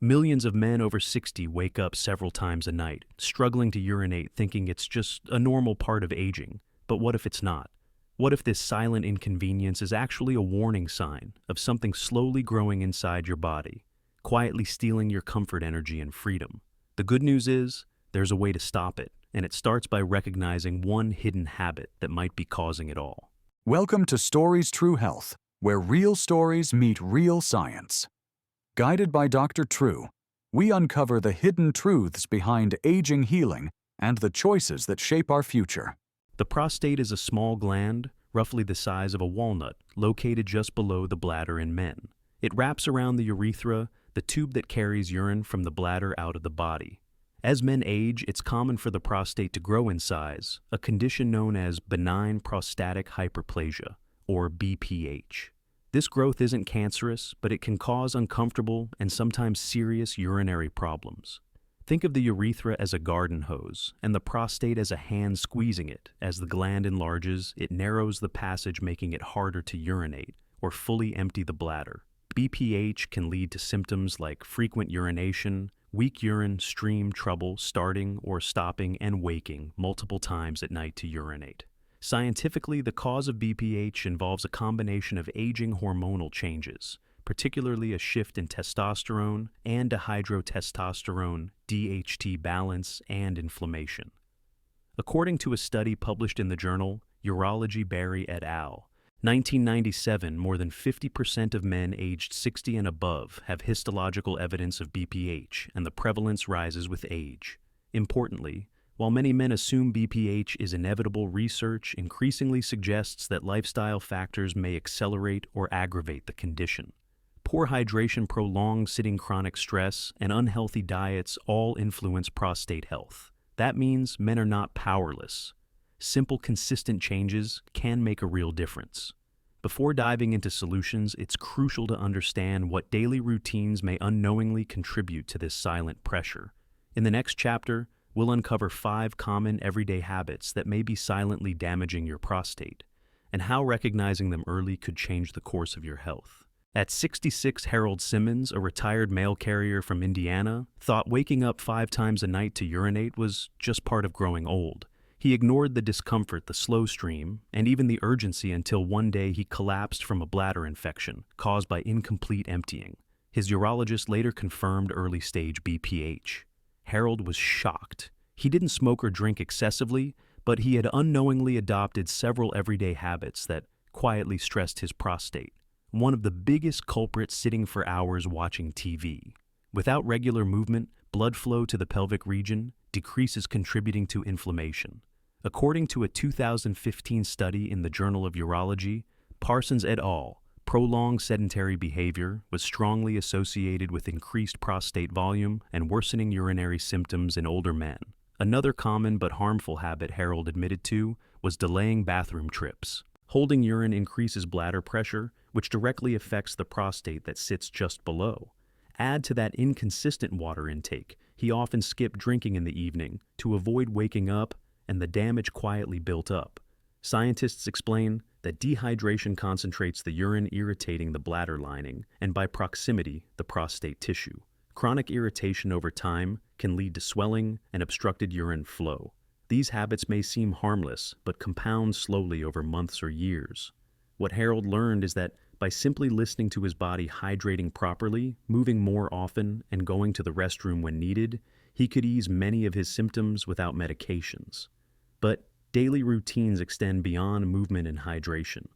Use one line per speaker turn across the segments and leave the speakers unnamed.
Millions of men over 60 wake up several times a night, struggling to urinate, thinking it's just a normal part of aging. But what if it's not? What if this silent inconvenience is actually a warning sign of something slowly growing inside your body, quietly stealing your comfort, energy, and freedom? The good news is, there's a way to stop it, and it starts by recognizing one hidden habit that might be causing it all.
Welcome to Stories True Health, where real stories meet real science. Guided by Dr. True, we uncover the hidden truths behind aging, healing, and the choices that shape our future.
The prostate is a small gland, roughly the size of a walnut, located just below the bladder in men. It wraps around the urethra, the tube that carries urine from the bladder out of the body. As men age, it's common for the prostate to grow in size, a condition known as benign prostatic hyperplasia, or BPH. This growth isn't cancerous, but it can cause uncomfortable and sometimes serious urinary problems. Think of the urethra as a garden hose, and the prostate as a hand squeezing it. As the gland enlarges, it narrows the passage, making it harder to urinate or fully empty the bladder. BPH can lead to symptoms like frequent urination, weak urine stream, trouble starting or stopping, and waking multiple times at night to urinate. Scientifically, the cause of BPH involves a combination of aging hormonal changes, particularly a shift in testosterone and dihydrotestosterone DHT balance and inflammation. According to a study published in the journal Urology Berry et al., 1997, more than 50% of men aged 60 and above have histological evidence of BPH, and the prevalence rises with age. Importantly, while many men assume BPH is inevitable, research increasingly suggests that lifestyle factors may accelerate or aggravate the condition. Poor hydration, prolonged sitting, chronic stress, and unhealthy diets all influence prostate health. That means men are not powerless. Simple, consistent changes can make a real difference. Before diving into solutions, it's crucial to understand what daily routines may unknowingly contribute to this silent pressure. In the next chapter, we'll uncover 5 common everyday habits that may be silently damaging your prostate, and how recognizing them early could change the course of your health. At 66, Harold Simmons, a retired mail carrier from Indiana, thought waking up 5 times a night to urinate was just part of growing old. He ignored the discomfort, the slow stream, and even the urgency until one day he collapsed from a bladder infection caused by incomplete emptying. His urologist later confirmed early-stage BPH. Harold was shocked. He didn't smoke or drink excessively, but he had unknowingly adopted several everyday habits that quietly stressed his prostate. One of the biggest culprits, sitting for hours watching TV. Without regular movement, blood flow to the pelvic region decreases, contributing to inflammation. According to a 2015 study in the Journal of Urology, Parsons et al., prolonged sedentary behavior was strongly associated with increased prostate volume and worsening urinary symptoms in older men. Another common but harmful habit Harold admitted to was delaying bathroom trips. Holding urine increases bladder pressure, which directly affects the prostate that sits just below. Add to that inconsistent water intake. He often skipped drinking in the evening to avoid waking up, and the damage quietly built up. Scientists explain that dehydration concentrates the urine, irritating the bladder lining, and by proximity, the prostate tissue. Chronic irritation over time can lead to swelling and obstructed urine flow. These habits may seem harmless, but compound slowly over months or years. What Harold learned is that by simply listening to his body, hydrating properly, moving more often, and going to the restroom when needed, he could ease many of his symptoms without medications. But daily routines extend beyond movement and hydration.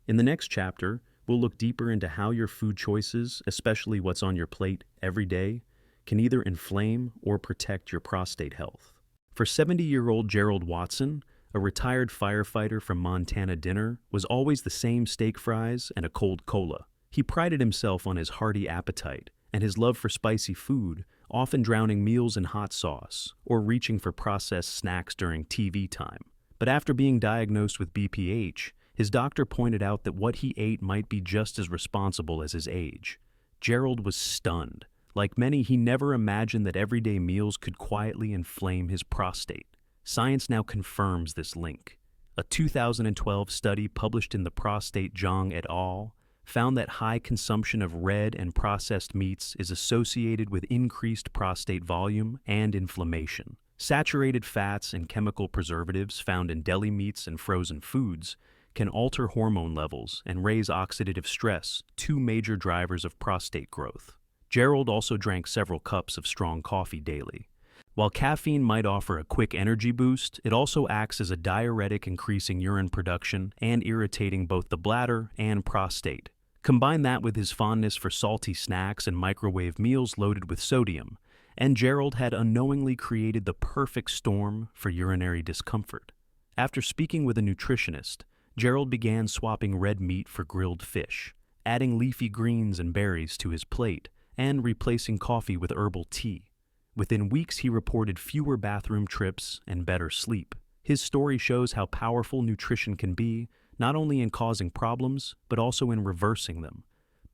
In the next chapter, we'll look deeper into how your food choices, especially what's on your plate every day, can either inflame or protect your prostate health. For 70-year-old Gerald Watson, a retired firefighter from Montana, dinner was always the same: steak fries and a cold cola. He prided himself on his hearty appetite and his love for spicy food, often drowning meals in hot sauce or reaching for processed snacks during TV time. But after being diagnosed with BPH, his doctor pointed out that what he ate might be just as responsible as his age. Gerald was stunned. Like many, he never imagined that everyday meals could quietly inflame his prostate. Science now confirms this link. A 2012 study published in the Prostate Jong et al. found that high consumption of red and processed meats is associated with increased prostate volume and inflammation. Saturated fats and chemical preservatives found in deli meats and frozen foods can alter hormone levels and raise oxidative stress, two major drivers of prostate growth. Gerald also drank several cups of strong coffee daily. While caffeine might offer a quick energy boost, it also acts as a diuretic, increasing urine production and irritating both the bladder and prostate. Combine that with his fondness for salty snacks and microwave meals loaded with sodium, and Gerald had unknowingly created the perfect storm for urinary discomfort. After speaking with a nutritionist, Gerald began swapping red meat for grilled fish, adding leafy greens and berries to his plate, and replacing coffee with herbal tea. Within weeks, he reported fewer bathroom trips and better sleep. His story shows how powerful nutrition can be, not only in causing problems, but also in reversing them.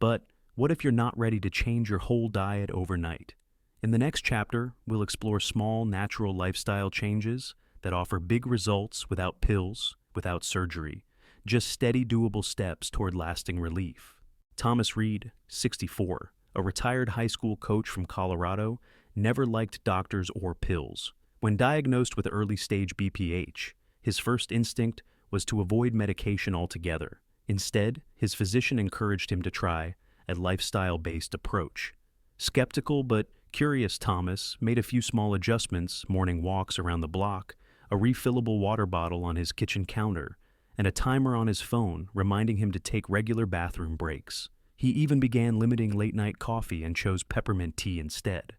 But what if you're not ready to change your whole diet overnight? In the next chapter, we'll explore small, natural lifestyle changes that offer big results without pills, without surgery, just steady, doable steps toward lasting relief. Thomas Reed, 64, a retired high school coach from Colorado, never liked doctors or pills. When diagnosed with early-stage BPH, his first instinct was to avoid medication altogether. Instead, his physician encouraged him to try a lifestyle-based approach. Skeptical but curious, Thomas made a few small adjustments: morning walks around the block, a refillable water bottle on his kitchen counter, and a timer on his phone reminding him to take regular bathroom breaks. He even began limiting late-night coffee and chose peppermint tea instead.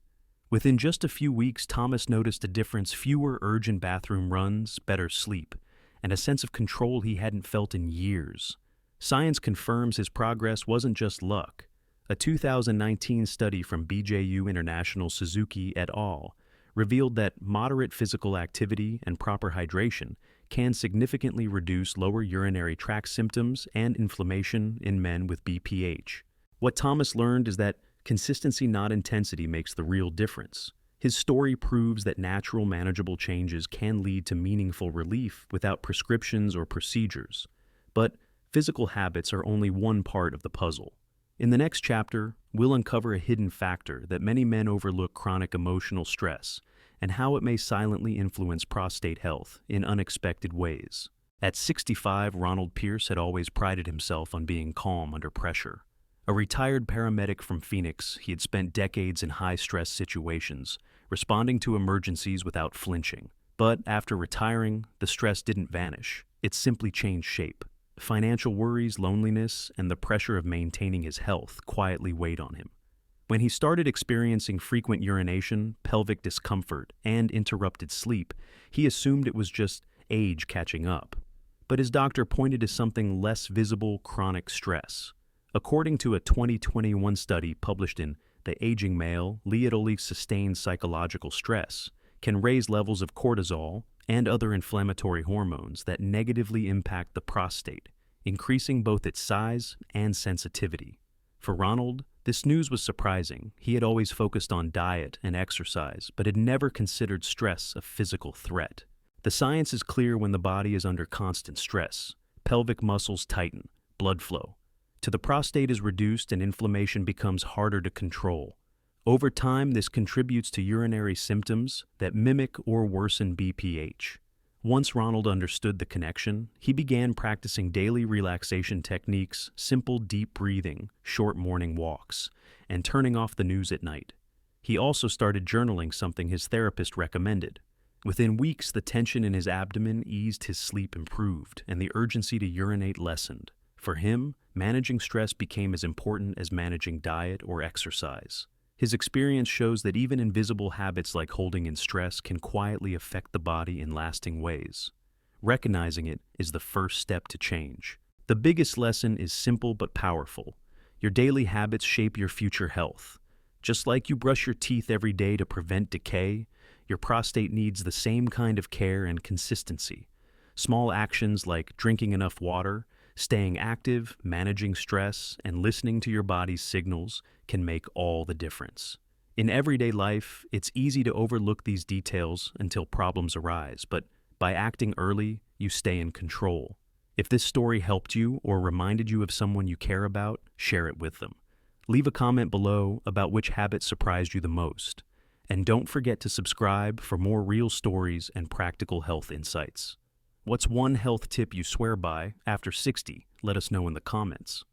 Within just a few weeks, Thomas noticed a difference: fewer urgent bathroom runs, better sleep, and a sense of control he hadn't felt in years. Science confirms his progress wasn't just luck. A 2019 study from BJU International Suzuki et al. Revealed that moderate physical activity and proper hydration can significantly reduce lower urinary tract symptoms and inflammation in men with BPH. What Thomas learned is that consistency, not intensity, makes the real difference. His story proves that natural, manageable changes can lead to meaningful relief without prescriptions or procedures. But physical habits are only one part of the puzzle. In the next chapter, we'll uncover a hidden factor that many men overlook: chronic emotional stress, and how it may silently influence prostate health in unexpected ways. At 65, Ronald Pierce had always prided himself on being calm under pressure. A retired paramedic from Phoenix, he had spent decades in high-stress situations, responding to emergencies without flinching. But after retiring, the stress didn't vanish. It simply changed shape. Financial worries, loneliness, and the pressure of maintaining his health quietly weighed on him. When he started experiencing frequent urination, pelvic discomfort, and interrupted sleep, he assumed it was just age catching up. But his doctor pointed to something less visible: chronic stress. According to a 2021 study published in The Aging Male, sustained psychological stress can raise levels of cortisol and other inflammatory hormones that negatively impact the prostate, increasing both its size and sensitivity. For Ronald, this news was surprising. He had always focused on diet and exercise, but had never considered stress a physical threat. The science is clear: when the body is under constant stress, pelvic muscles tighten, blood flow to the prostate is reduced, and inflammation becomes harder to control. Over time, this contributes to urinary symptoms that mimic or worsen BPH. Once Ronald understood the connection, he began practicing daily relaxation techniques: simple deep breathing, short morning walks, and turning off the news at night. He also started journaling, something his therapist recommended. Within weeks, the tension in his abdomen eased, his sleep improved, and the urgency to urinate lessened. For him, managing stress became as important as managing diet or exercise. His experience shows that even invisible habits like holding in stress can quietly affect the body in lasting ways. Recognizing it is the first step to change. The biggest lesson is simple but powerful. Your daily habits shape your future health. Just like you brush your teeth every day to prevent decay, your prostate needs the same kind of care and consistency. Small actions like drinking enough water, staying active, managing stress, and listening to your body's signals can make all the difference. In everyday life, it's easy to overlook these details until problems arise, but by acting early, you stay in control. If this story helped you or reminded you of someone you care about, share it with them. Leave a comment below about which habit surprised you the most. And don't forget to subscribe for more real stories and practical health insights. What's one health tip you swear by after 60? Let us know in the comments.